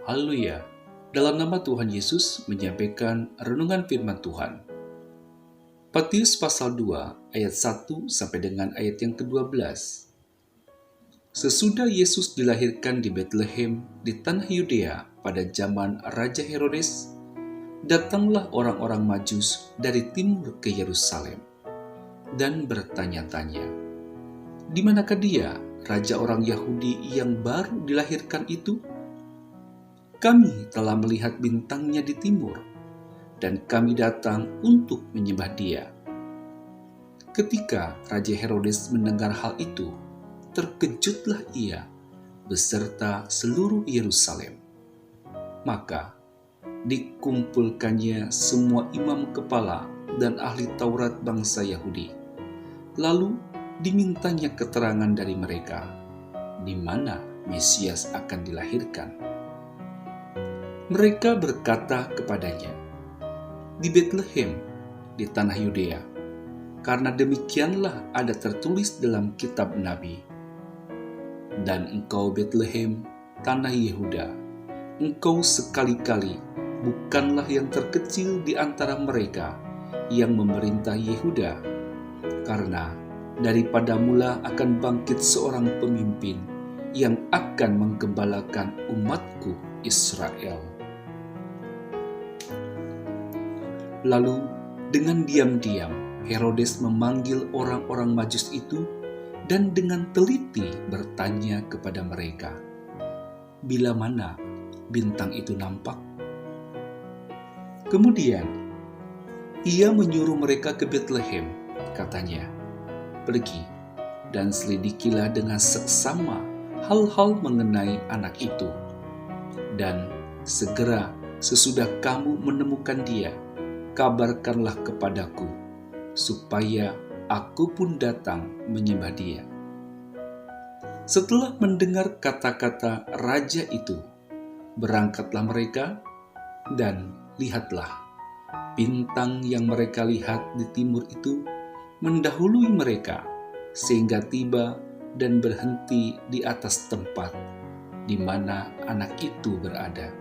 Haleluya. Dalam nama Tuhan Yesus menyampaikan renungan firman Tuhan. Matius pasal 2 ayat 1 sampai dengan ayat yang ke-12. Sesudah Yesus dilahirkan di Betlehem di tanah Yudea pada zaman Raja Herodes, datanglah orang-orang Majus dari timur ke Yerusalem dan bertanya-tanya, "Di manakah dia, raja orang Yahudi yang baru dilahirkan itu? Kami telah melihat bintangnya di timur, dan kami datang untuk menyembah dia." Ketika Raja Herodes mendengar hal itu, terkejutlah ia beserta seluruh Yerusalem. Maka dikumpulkannya semua imam kepala dan ahli Taurat bangsa Yahudi. Lalu dimintanya keterangan dari mereka, di mana Mesias akan dilahirkan. Mereka berkata kepadanya, "Di Betlehem, di tanah Yudea, karena demikianlah ada tertulis dalam kitab Nabi. Dan engkau Betlehem, tanah Yehuda, engkau sekali-kali bukanlah yang terkecil di antara mereka yang memerintah Yehuda, karena daripada mula akan bangkit seorang pemimpin yang akan menggembalakan umatku Israel." Lalu dengan diam-diam Herodes memanggil orang-orang Majus itu dan dengan teliti bertanya kepada mereka, "Bila mana bintang itu nampak?" Kemudian ia menyuruh mereka ke Betlehem, katanya, "Pergi dan selidikilah dengan seksama hal-hal mengenai anak itu. Dan segera sesudah kamu menemukan dia, kabarkanlah kepadaku, supaya aku pun datang menyembah dia." Setelah mendengar kata-kata raja itu, berangkatlah mereka, dan lihatlah, bintang yang mereka lihat di timur itu mendahului mereka, sehingga tiba dan berhenti di atas tempat di mana anak itu berada.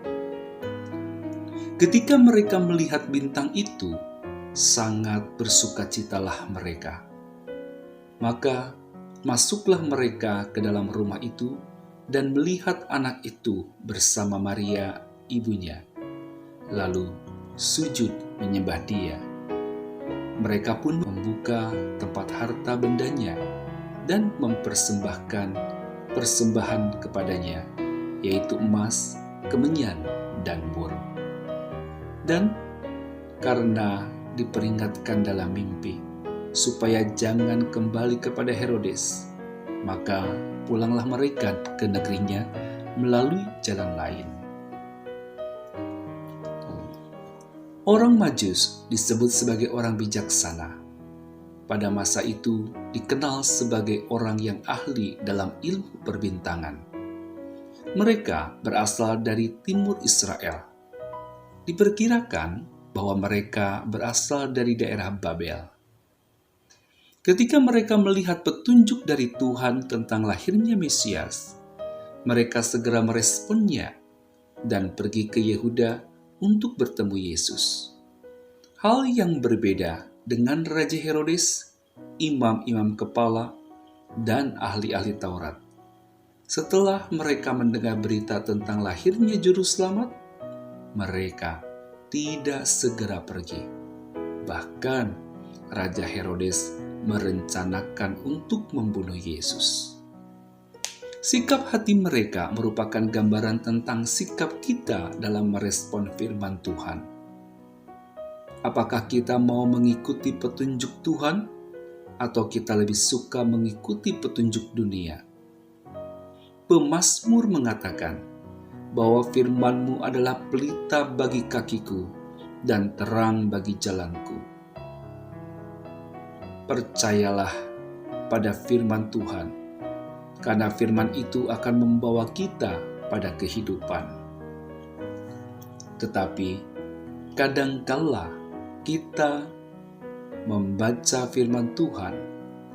Ketika mereka melihat bintang itu, sangat bersukacitalah mereka. Maka masuklah mereka ke dalam rumah itu dan melihat anak itu bersama Maria, ibunya. Lalu sujud menyembah dia. Mereka pun membuka tempat harta bendanya dan mempersembahkan persembahan kepadanya, yaitu emas, kemenyan, dan mur. Dan karena diperingatkan dalam mimpi supaya jangan kembali kepada Herodes, maka pulanglah mereka ke negerinya melalui jalan lain. Orang Majus disebut sebagai orang bijaksana. Pada masa itu dikenal sebagai orang yang ahli dalam ilmu perbintangan. Mereka berasal dari timur Israel. Diperkirakan bahwa mereka berasal dari daerah Babel. Ketika mereka melihat petunjuk dari Tuhan tentang lahirnya Mesias, mereka segera meresponnya dan pergi ke Yehuda untuk bertemu Yesus. Hal yang berbeda dengan Raja Herodes, imam-imam kepala, dan ahli-ahli Taurat. Setelah mereka mendengar berita tentang lahirnya Juru Selamat, mereka tidak segera pergi. Bahkan Raja Herodes merencanakan untuk membunuh Yesus. Sikap hati mereka merupakan gambaran tentang sikap kita dalam merespon firman Tuhan. Apakah kita mau mengikuti petunjuk Tuhan, atau kita lebih suka mengikuti petunjuk dunia? Pemazmur mengatakan bahwa firman-Mu adalah pelita bagi kakiku dan terang bagi jalanku. Percayalah pada firman Tuhan, karena firman itu akan membawa kita pada kehidupan. Tetapi kadangkala kita membaca firman Tuhan,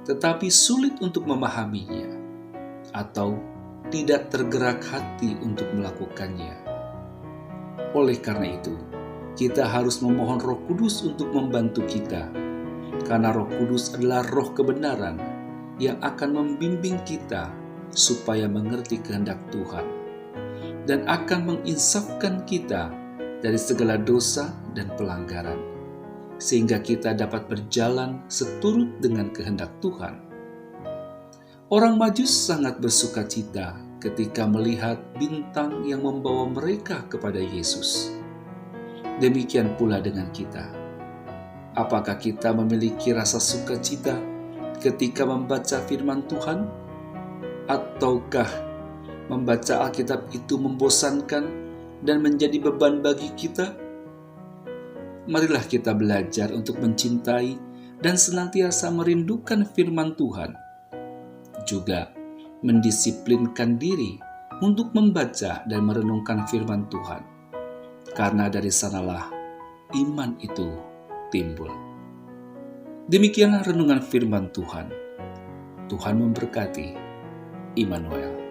tetapi sulit untuk memahaminya, atau tidak tergerak hati untuk melakukannya. Oleh karena itu, kita harus memohon Roh Kudus untuk membantu kita, karena Roh Kudus adalah roh kebenaran yang akan membimbing kita supaya mengerti kehendak Tuhan dan akan menginsafkan kita dari segala dosa dan pelanggaran, sehingga kita dapat berjalan seturut dengan kehendak Tuhan. Orang Majus sangat bersukacita ketika melihat bintang yang membawa mereka kepada Yesus. Demikian pula dengan kita. Apakah kita memiliki rasa sukacita ketika membaca firman Tuhan? Ataukah membaca Alkitab itu membosankan dan menjadi beban bagi kita? Marilah kita belajar untuk mencintai dan senantiasa merindukan firman Tuhan. Juga mendisiplinkan diri untuk membaca dan merenungkan firman Tuhan. Karena dari sanalah iman itu timbul. Demikianlah renungan firman Tuhan. Tuhan memberkati. Immanuel.